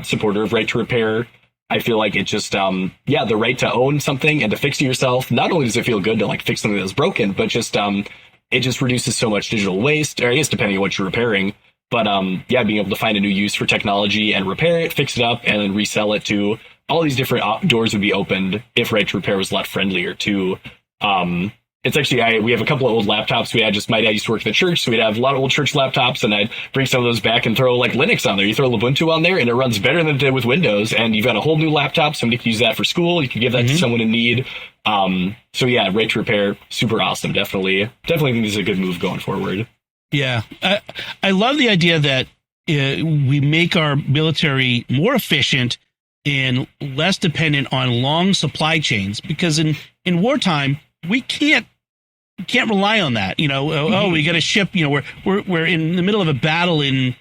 supporter of right to repair. I feel like it just, the right to own something and to fix it yourself. Not only does it feel good to like fix something that's broken, but just, it just reduces so much digital waste, or I guess depending on what you're repairing. But, being able to find a new use for technology and repair it, fix it up, and then resell it to all these different doors would be opened if right to repair was a lot friendlier too. It's actually, we have a couple of old laptops. My dad used to work in the church, so we'd have a lot of old church laptops, and I'd bring some of those back and throw like Linux on there. You throw Ubuntu on there, and it runs better than it did with Windows, and you've got a whole new laptop. Somebody could use that for school. You could give that to someone in need. Right to repair, super awesome. Definitely think this is a good move going forward. Yeah. I love the idea that we make our military more efficient and less dependent on long supply chains, because in wartime, we can't rely on that. We got to ship, we're in the middle of a battle in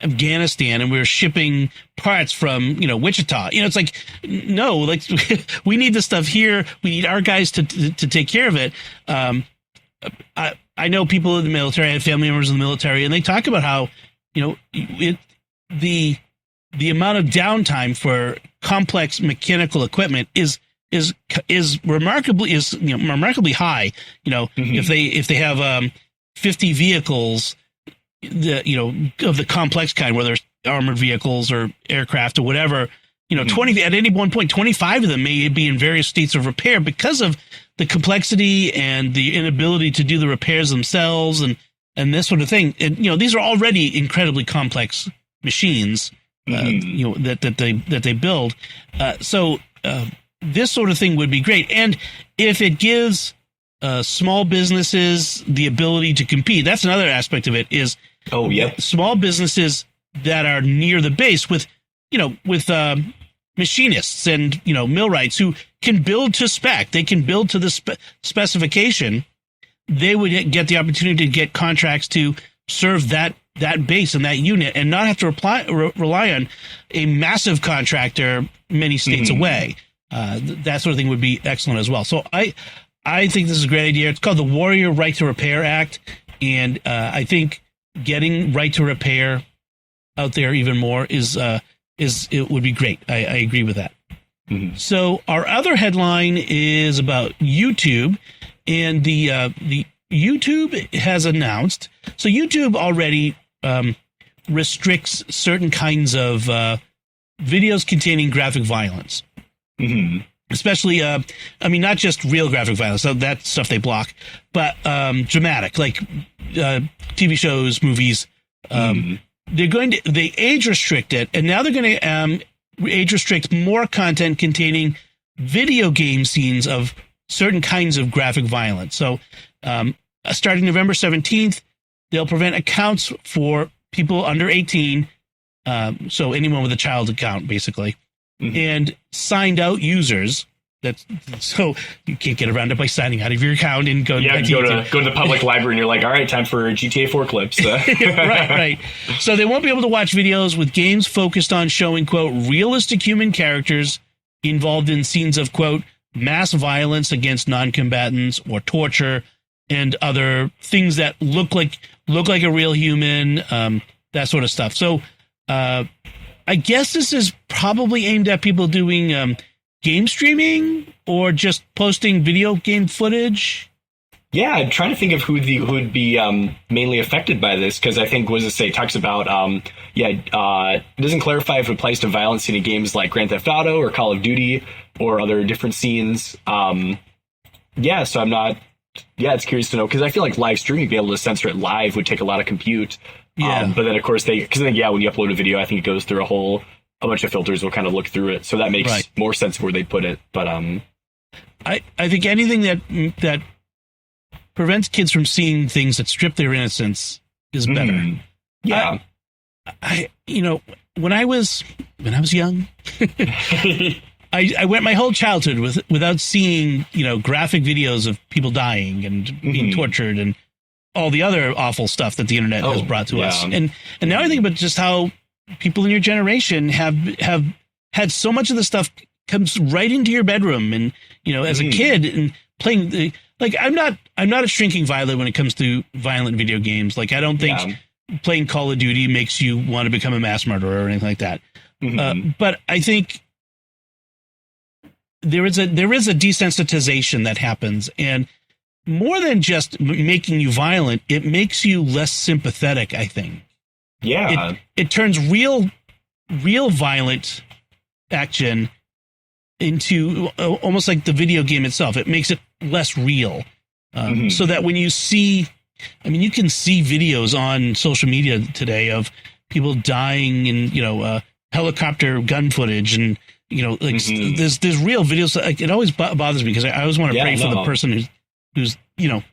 Afghanistan and we're shipping parts from, Wichita. It's like, no, like we need this stuff here. We need our guys to take care of it. I know people in the military, I have family members in the military, and they talk about how, the amount of downtime for complex mechanical equipment is remarkably high. If they have 50 vehicles, of the complex kind, whether it's armored vehicles or aircraft or whatever, 20 at any one point, 25 of them may be in various states of repair because of the complexity and the inability to do the repairs themselves and this sort of thing. And these are already incredibly complex machines, that they build. So this sort of thing would be great. And if it gives small businesses the ability to compete, that's another aspect of it, is small businesses that are near the base with machinists and millwrights who can build to spec. They can build to the specification. They would get the opportunity to get contracts to serve that base and that unit, and not have to rely on a massive contractor many states away. That sort of thing would be excellent as well. So I think this is a great idea. It's called the Warrior Right to Repair Act, and I think getting right to repair out there even more is it would be great. I agree with that. Mm-hmm. So our other headline is about YouTube, and the YouTube has announced. So YouTube already restricts certain kinds of videos containing graphic violence. Mm-hmm. Especially, not just real graphic violence, so that stuff they block, but dramatic, like TV shows, movies. They age restrict it, and now they're going to age restrict more content containing video game scenes of certain kinds of graphic violence. So starting November 17th, they'll prevent accounts for people under 18, so anyone with a child account, basically. Mm-hmm. And signed out users. So you can't get around it by signing out of your account and go to the public library and you're like, all right, time for GTA 4 clips. Right. So they won't be able to watch videos with games focused on showing, quote, realistic human characters involved in scenes of, quote, mass violence against non-combatants or torture and other things that look like a real human, that sort of stuff. So I guess this is probably aimed at people doing game streaming or just posting video game footage. Yeah, I'm trying to think of who would be mainly affected by this, because I think, what does it say? It talks about, it doesn't clarify if it applies to violence in games like Grand Theft Auto or Call of Duty or other different scenes. So I'm not, it's curious to know, because I feel like live streaming, being able to censor it live would take a lot of compute. Yeah. But then, of course, when you upload a video, I think it goes through a bunch of filters will kind of look through it. So that makes more sense where they put it. But I think anything that prevents kids from seeing things that strip their innocence is better. Mm-hmm. Yeah. When I was young, I went my whole childhood without seeing, graphic videos of people dying and being tortured and all the other awful stuff that the internet has brought to us. And now I think about just how people in your generation have had so much of the stuff comes right into your bedroom, and as a kid and playing I'm not a shrinking violet when it comes to violent video games. Like, I don't think playing Call of Duty makes you want to become a mass murderer or anything like that. But I think there is a desensitization that happens, and more than just making you violent, it makes you less sympathetic, I think. Yeah. It turns real violent action into almost like the video game itself. It makes it less real. So that when you see, you can see videos on social media today of people dying and, helicopter gun footage and, there's real videos. Like, it always bothers me because I always want to pray for the person who's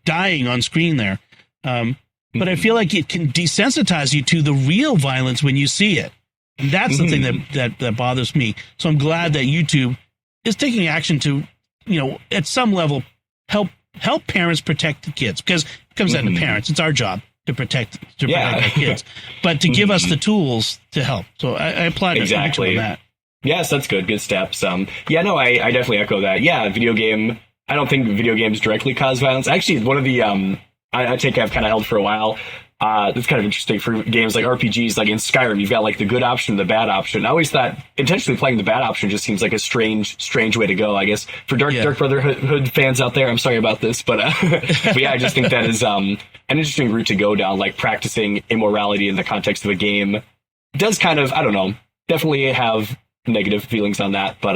dying on screen there. But I feel like it can desensitize you to the real violence when you see it. And that's the thing that bothers me. So I'm glad that YouTube is taking action to, at some level, help parents protect the kids, because it comes down to parents. It's our job to protect our kids, but to give us the tools to help. So I applaud exactly on that. Yes, that's good. Good steps. I definitely echo that. Yeah, video game. I don't think video games directly cause violence. Actually, one of the I think I've kind of held for a while. It's kind of interesting for games like RPGs, like in Skyrim, you've got like the good option and the bad option. I always thought intentionally playing the bad option just seems like a strange way to go, I guess. For Dark Brotherhood fans out there, I'm sorry about this, but yeah, I just think that is an interesting route to go down, like practicing immorality in the context of a game. It does kind of, I don't know, definitely have negative feelings on that, but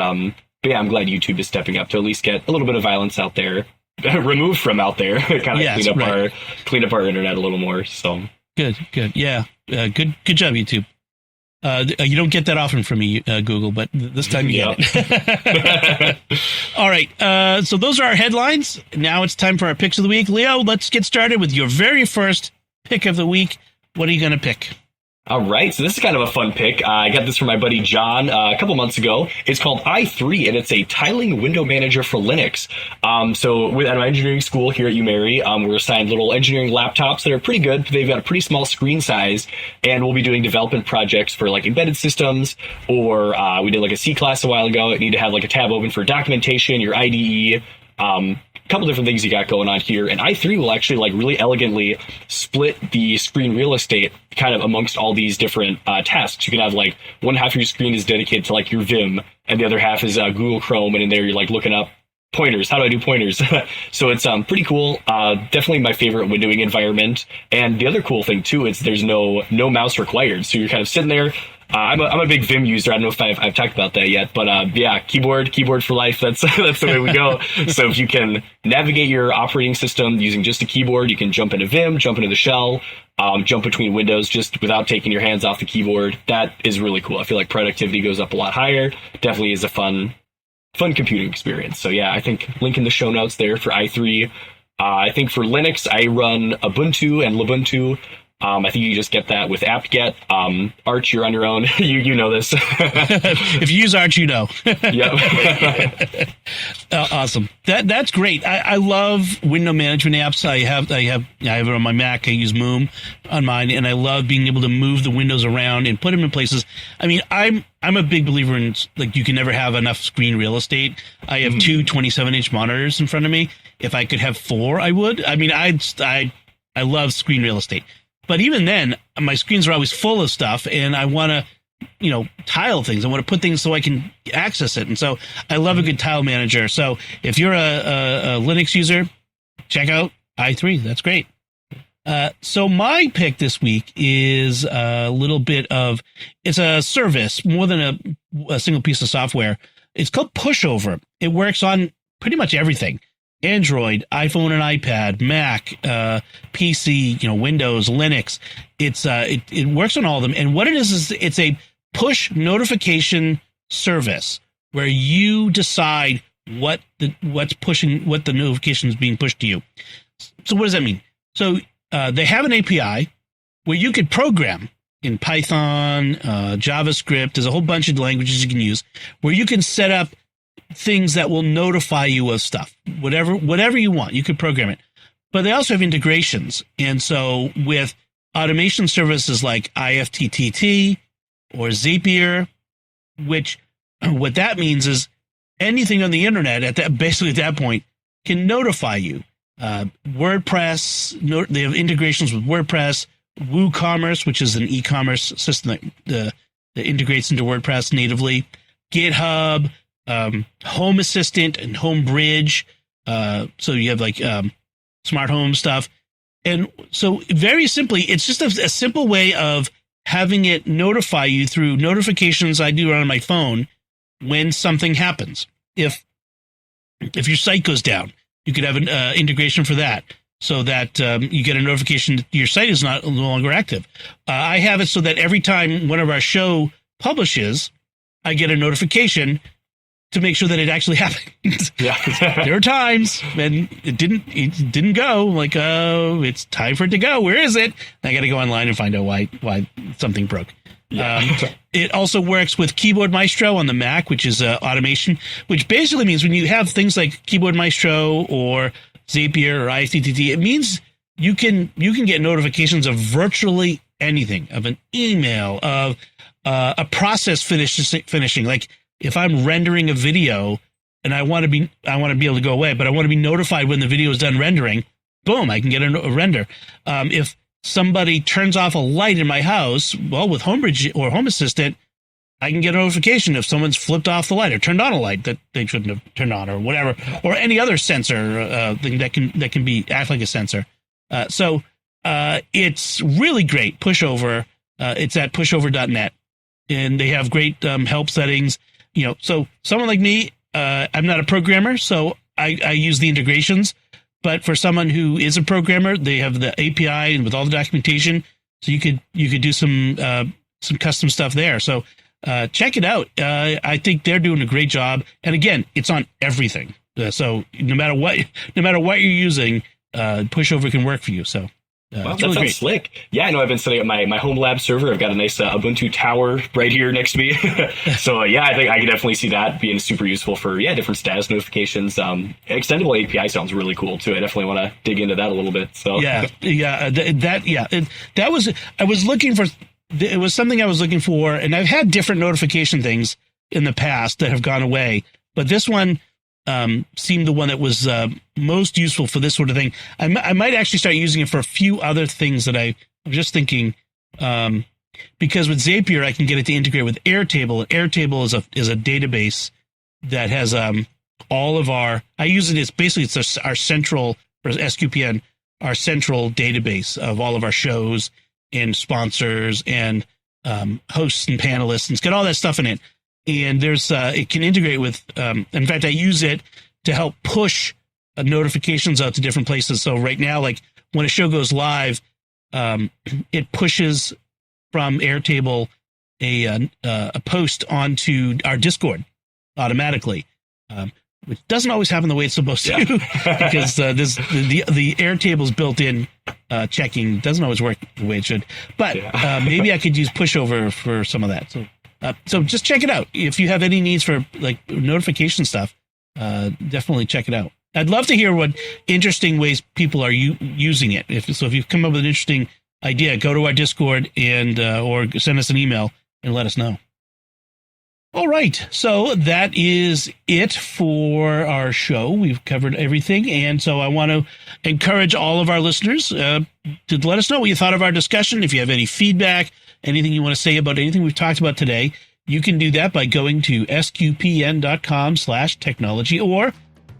yeah, I'm glad YouTube is stepping up to at least get a little bit of violence out there. Removed from out there, kind of clean up our internet a little more. So good, yeah, good job, YouTube. You don't get that often from me, Google, but this time you get it. All right, so those are our headlines. Now it's time for our picks of the week. Leo, let's get started with your very first pick of the week. What are you going to pick? All right, so this is kind of a fun pick. I got this from my buddy John a couple months ago. It's called i3, and it's a tiling window manager for Linux. So at my engineering school here at UMary, we're assigned little engineering laptops that are pretty good. They've got a pretty small screen size, and we'll be doing development projects for like embedded systems, or we did like a C class a while ago. You need to have like a tab open for documentation, your IDE, couple different things you got going on here. And i3 will actually like really elegantly split the screen real estate kind of amongst all these different tasks. You can have like one half of your screen is dedicated to like your Vim, and the other half is Google Chrome, and in there you're like looking up pointers. How do I do pointers? So it's pretty cool. Definitely my favorite windowing environment. And the other cool thing too is there's no mouse required. So you're kind of sitting there. I'm a big Vim user. I don't know if I've talked about that yet, but yeah, keyboard for life. That's the way we go. So if you can navigate your operating system using just a keyboard, you can jump into Vim, jump into the shell, jump between windows just without taking your hands off the keyboard. That is really cool. I feel like productivity goes up a lot higher. Definitely is a fun computing experience. So yeah, I think link in the show notes there for i3. I think for Linux, I run Ubuntu and Lubuntu. I think you just get that with apt-get. Arch, you're on your own. you know this. If you use Arch, you know. Yep. Awesome. That's great. I love window management apps. I have it on my Mac. I use Moom on mine, and I love being able to move the windows around and put them in places. I mean, I'm a big believer in like you can never have enough screen real estate. I have two 27-inch monitors in front of me. If I could have four, I would. I mean, I love screen real estate. But even then, my screens are always full of stuff, and I want to, tile things. I want to put things so I can access it. And so I love a good tile manager. So if you're a Linux user, check out i3. That's great. So my pick this week is a little bit of, it's a service more than a single piece of software. It's called Pushover. It works on pretty much everything. Android, iPhone and iPad, Mac, PC, Windows, Linux. It works on all of them. And what it is it's a push notification service where you decide what the notification is being pushed to you. So what does that mean? So they have an API where you could program in Python, JavaScript. There's a whole bunch of languages you can use where you can set up things that will notify you of stuff, whatever you want, you could program it. But they also have integrations. And so with automation services like IFTTT or Zapier, which what that means is anything on the internet at that point can notify you. WordPress, they have integrations with WordPress, WooCommerce, which is an e-commerce system that integrates into WordPress natively, GitHub, Home Assistant and Home Bridge. So you have like smart home stuff. And so very simply, it's just a simple way of having it notify you through notifications I do on my phone when something happens. If your site goes down, you could have an integration for that so that you get a notification that your site is no longer active. I have it so that every time one of our show publishes, I get a notification to make sure that it actually happens. Yeah. There are times when it didn't go. Like, oh, it's time for it to go. Where is it? I got to go online and find out why something broke. Yeah. It also works with Keyboard Maestro on the Mac, which is automation, which basically means when you have things like Keyboard Maestro or Zapier or IFTTT, it means you can get notifications of virtually anything, of an email, of a process finishing. Like, if I'm rendering a video and I want to be able to go away, but I want to be notified when the video is done rendering, boom, I can get a render. If somebody turns off a light in my house, well, with Homebridge or Home Assistant, I can get a notification if someone's flipped off the light or turned on a light that they shouldn't have turned on or whatever, or any other sensor thing that can act like a sensor. So it's really great. Pushover. It's at pushover.net, and they have great help settings. So someone like me, I'm not a programmer, so I use the integrations. But for someone who is a programmer, they have the API and with all the documentation, so you could do some custom stuff there. So check it out. I think they're doing a great job. And again, it's on everything. So no matter what you're using, Pushover can work for you. So. Wow, that sounds slick. Yeah, I know I've been setting up my home lab server. I've got a nice Ubuntu tower right here next to me. So yeah, I think I can definitely see that being super useful for different status notifications. Extendable API sounds really cool too. I definitely want to dig into that a little bit. So it was something I was looking for, and I've had different notification things in the past that have gone away, but this one seemed the one that was most useful for this sort of thing. I might actually start using it for a few other things that I'm just thinking, because with Zapier, I can get it to integrate with Airtable. And Airtable is a database that has all of our, I use it as basically it's our central, for SQPN, our central database of all of our shows and sponsors and hosts and panelists, and it's got all that stuff in it. And there's it can integrate with, in fact, I use it to help push notifications out to different places. So right now, like when a show goes live, it pushes from Airtable a post onto our Discord automatically, which doesn't always happen the way it's supposed to, because the Airtable's built-in checking doesn't always work the way it should. But maybe I could use pushover for some of that. So just check it out. If you have any needs for like notification stuff, definitely check it out. I'd love to hear what interesting ways people are using it. If you've come up with an interesting idea, go to our Discord and or send us an email and let us know. All right, so that is it for our show. We've covered everything, and so I want to encourage all of our listeners to let us know what you thought of our discussion. If you have any feedback, anything you want to say about anything we've talked about today, you can do that by going to sqpn.com/technology or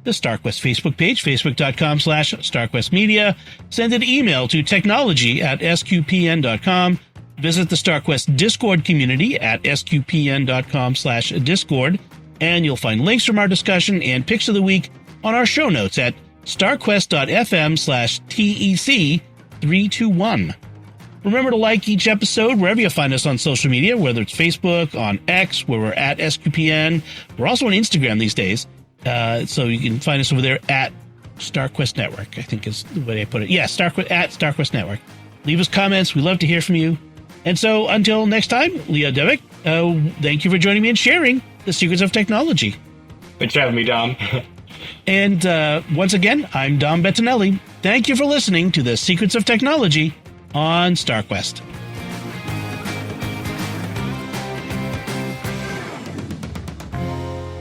the StarQuest Facebook page, facebook.com/StarQuestMedia. Send an email to technology@sqpn.com. Visit the StarQuest Discord community at sqpn.com/Discord, and you'll find links from our discussion and picks of the week on our show notes at starquest.fm/TEC321. Remember to like each episode wherever you find us on social media, whether it's Facebook, on X, where we're at SQPN. We're also on Instagram these days, so you can find us over there at StarQuest Network, I think is the way I put it. Yeah, StarQuest Network. Leave us comments. We love to hear from you. And so until next time, Leo Devick, thank you for joining me and sharing the secrets of technology. Thanks for having me, Dom. And once again, I'm Dom Bettinelli. Thank you for listening to the Secrets of Technology on StarQuest.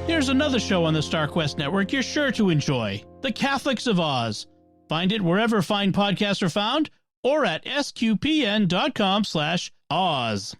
Here's another show on the StarQuest Network you're sure to enjoy, The Catholics of Oz. Find it wherever fine podcasts are found, or at sqpn.com/Oz.